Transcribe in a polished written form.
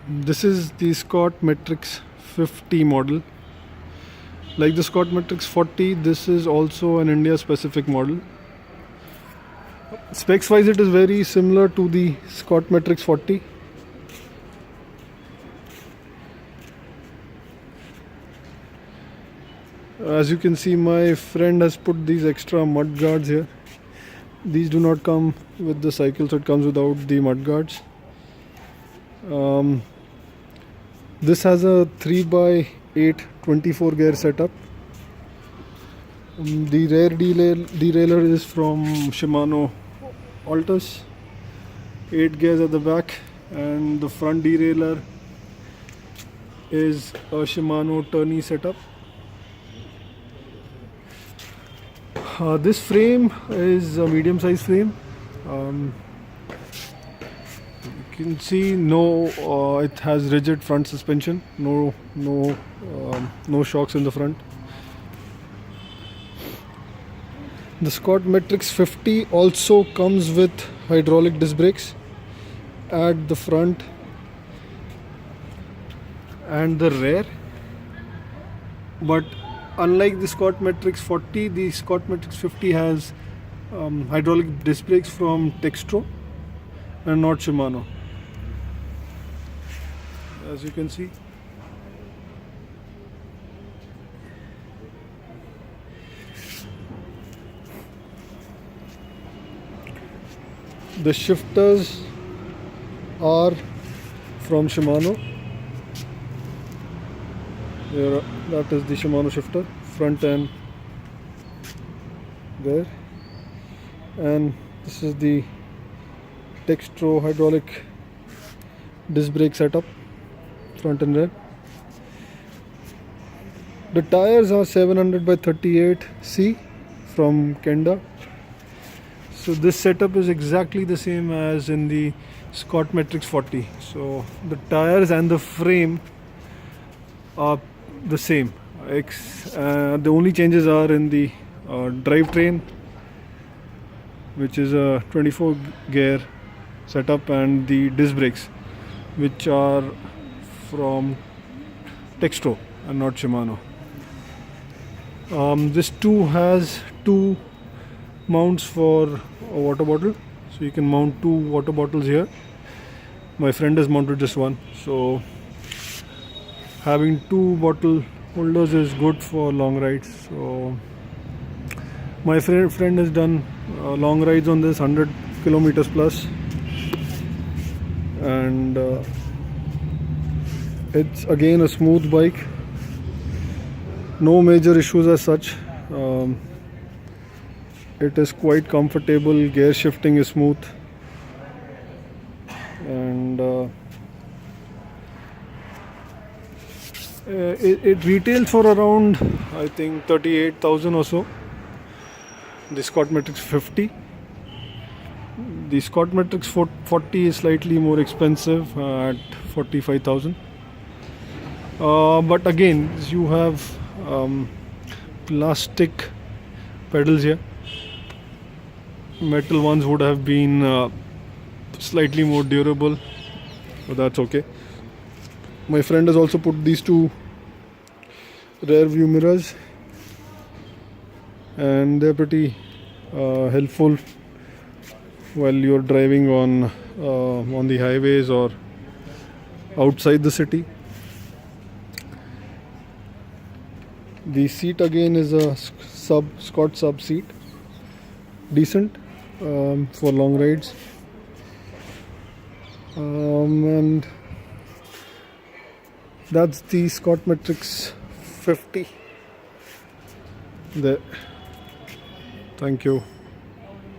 This is the Scott Metrix 50 model. Like the Scott Metrix 40, this is also an India specific model. Specs wise it is very similar to the Scott Metrix 40. As you can see, my friend has put these extra mud guards here. These do not come with the cycle, so it comes without the mud guards. This has a 3x8 24 gear setup. The rear derailleur is from Shimano Altus. 8 gears at the back, and the front derailleur is a Shimano Tourney setup. This frame is a medium size frame. You can see it has rigid front suspension, no shocks in the front. The Scott Metrix 50 also comes with hydraulic disc brakes at the front and the rear, but unlike the Scott Metrix 40, the Scott Metrix 50 has hydraulic disc brakes from Tektro and not Shimano, as you can see. The shifters are from Shimano. There, that is the Shimano shifter, front and there, and this is the Tektro hydraulic disc brake setup, front and rear. The tires are 700 by 38C from Kenda. So this setup is exactly the same as in the Scott Metrix 40. So the tires and the frame are the same. The only changes are in the drivetrain, which is a 24 gear setup, and the disc brakes, which are from Tektro and not Shimano. This too has two mounts for a water bottle, so you can mount 2 water bottles here. My friend has mounted just one, so having 2 bottle holders is good for long rides. So my friend has done long rides on this, 100 kilometers plus, and it's again a smooth bike, no major issues as such. It is quite comfortable, gear shifting is smooth, and it retails for around, I think, 38,000 or so. The Scott Metrix 50. The Scott Metrix 40 is slightly more expensive at 45,000. But again, you have plastic pedals here. Metal ones would have been slightly more durable, but that's okay. My friend has also put these 2 rear view mirrors, and they're pretty helpful while you're driving on the highways or outside the city. The seat again is a Scott sub seat, decent for long rides, and that's the Scott Metrix 50 there. Thank you.